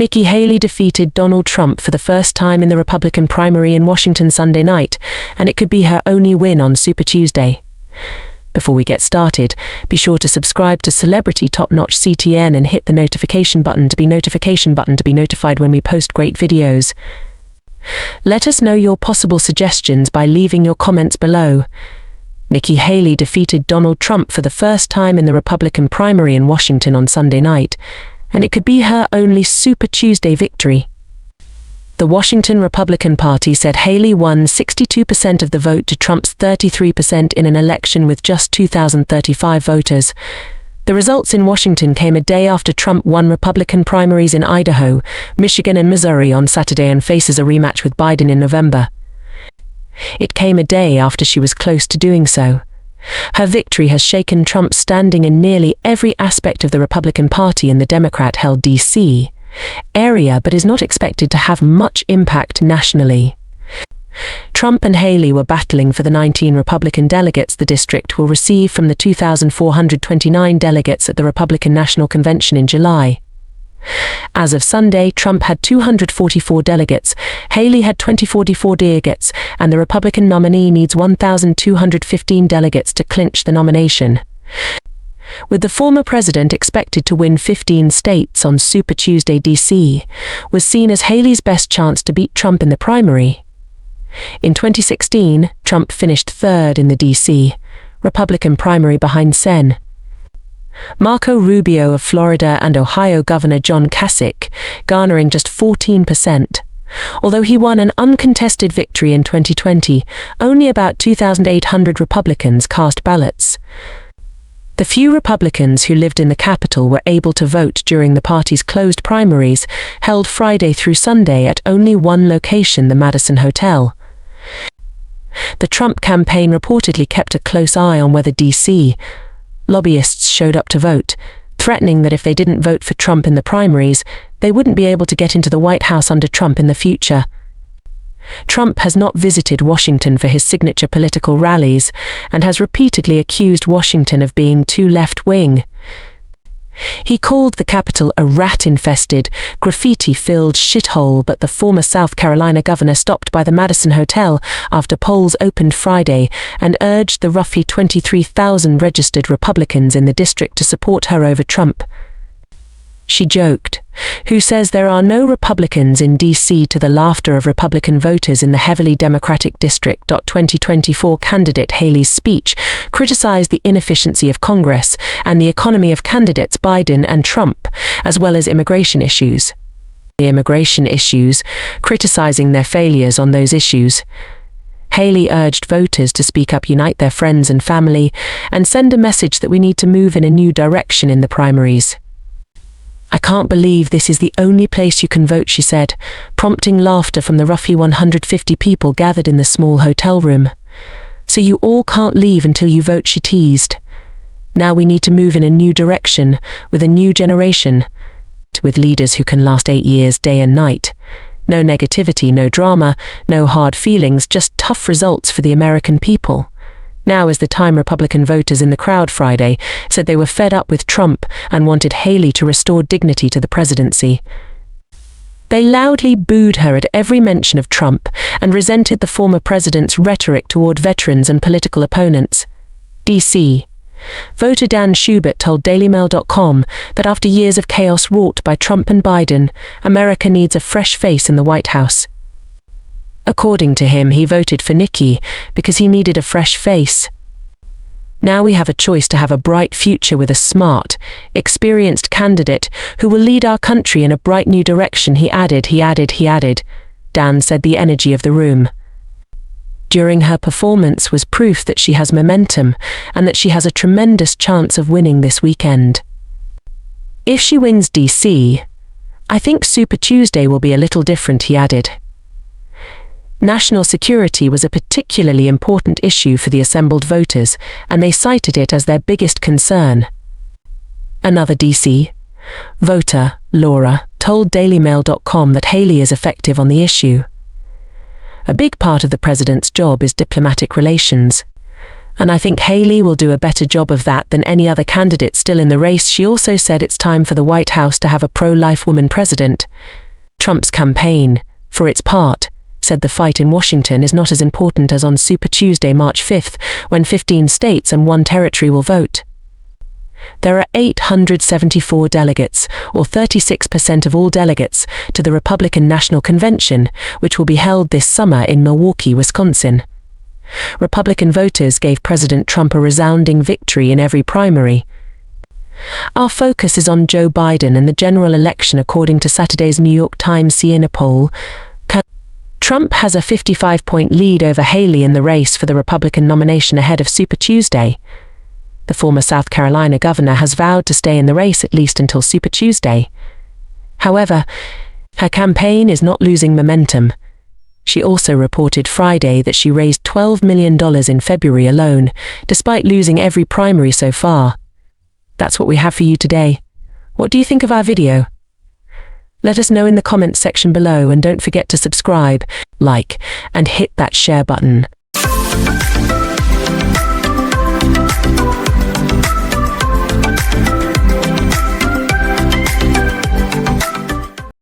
Nikki Haley defeated Donald Trump for the first time in the Republican primary in Washington Sunday night, and it could be her only win on Super Tuesday. Before we get started, be sure to subscribe to Celebrity Top Notch CTN and hit the notification button to be notified when we post great videos. Let us know your possible suggestions by leaving your comments below. Nikki Haley defeated Donald Trump for the first time in the Republican primary in Washington on Sunday night, and it could be her only Super Tuesday victory. The Washington Republican Party said Haley won 62% of the vote to Trump's 33% in an election with just 2,035 voters. The results in Washington came a day after Trump won Republican primaries in Idaho, Michigan and Missouri on Saturday and faces a rematch with Biden in November. It came a day after she was close to doing so. Her victory has shaken Trump's standing in nearly every aspect of the Republican Party in the Democrat-held D.C. area, but is not expected to have much impact nationally. Trump and Haley were battling for the 19 Republican delegates the district will receive from the 2,429 delegates at the Republican National Convention in July. As of Sunday, Trump had 244 delegates, Haley had 244 delegates, and the Republican nominee needs 1,215 delegates to clinch the nomination. With the former president expected to win 15 states on Super Tuesday, D.C. was seen as Haley's best chance to beat Trump in the primary. In 2016, Trump finished third in the D.C. Republican primary behind Sen. Marco Rubio of Florida and Ohio Governor John Kasich, garnering just 14%. Although he won an uncontested victory in 2020, only about 2,800 Republicans cast ballots. The few Republicans who lived in the capital were able to vote during the party's closed primaries, held Friday through Sunday at only one location, the Madison Hotel. The Trump campaign reportedly kept a close eye on whether D.C. lobbyists showed up to vote, threatening that if they didn't vote for Trump in the primaries, they wouldn't be able to get into the White House under Trump in the future. Trump has not visited Washington for his signature political rallies and has repeatedly accused Washington of being too left-wing. He called the Capitol a rat-infested, graffiti-filled shithole, but the former South Carolina governor stopped by the Madison Hotel after polls opened Friday and urged the roughly 23,000 registered Republicans in the district to support her over Trump. She joked, "Who says there are no Republicans in D.C.?" to the laughter of Republican voters in the heavily Democratic district. 2024 candidate Haley's speech criticized the inefficiency of Congress and the economy of candidates Biden and Trump, as well as immigration issues. Criticizing their failures on those issues. Haley urged voters to speak up, unite their friends and family, and send a message that we need to move in a new direction in the primaries. "I can't believe this is the only place you can vote," she said, prompting laughter from the roughly 150 people gathered in the small hotel room. "So you all can't leave until you vote," she teased. "Now we need to move in a new direction, with a new generation, with leaders who can last 8 years day and night. No negativity, no drama, no hard feelings, just tough results for the American people." Now is the time. Republican voters in the crowd Friday said they were fed up with Trump and wanted Haley to restore dignity to the presidency. They loudly booed her at every mention of Trump and resented the former president's rhetoric toward veterans and political opponents. D.C. voter Dan Schubert told DailyMail.com that after years of chaos wrought by Trump and Biden, America needs a fresh face in the White House. According to him, he voted for Nikki because he needed a fresh face. "Now we have a choice to have a bright future with a smart, experienced candidate who will lead our country in a bright new direction," he added. Dan said the energy of the room during her performance was proof that she has momentum and that she has a tremendous chance of winning this weekend. "If she wins D.C., I think Super Tuesday will be a little different," he added. National security was a particularly important issue for the assembled voters, and they cited it as their biggest concern. Another D.C. voter, Laura, told DailyMail.com that Haley is effective on the issue. "A big part of the president's job is diplomatic relations. And I think Haley will do a better job of that than any other candidate still in the race. She also said it's time for the White House to have a pro-life woman president. Trump's campaign, for its part, said the fight in Washington is not as important as on Super Tuesday, March 5th, when 15 states and 1 territory will vote. There are 874 delegates, or 36% of all delegates, to the Republican National Convention, which will be held this summer in Milwaukee, Wisconsin. Republican voters gave President Trump a resounding victory in every primary. Our focus is on Joe Biden and the general election according to Saturday's New York Times CNN poll. Trump has a 55-point lead over Haley in the race for the Republican nomination ahead of Super Tuesday. The former South Carolina governor has vowed to stay in the race at least until Super Tuesday. However, her campaign is not losing momentum. She also reported Friday that she raised $12 million in February alone, despite losing every primary so far. That's what we have for you today. What do you think of our video? Let us know in the comments section below, and don't forget to subscribe, like, and hit that share button.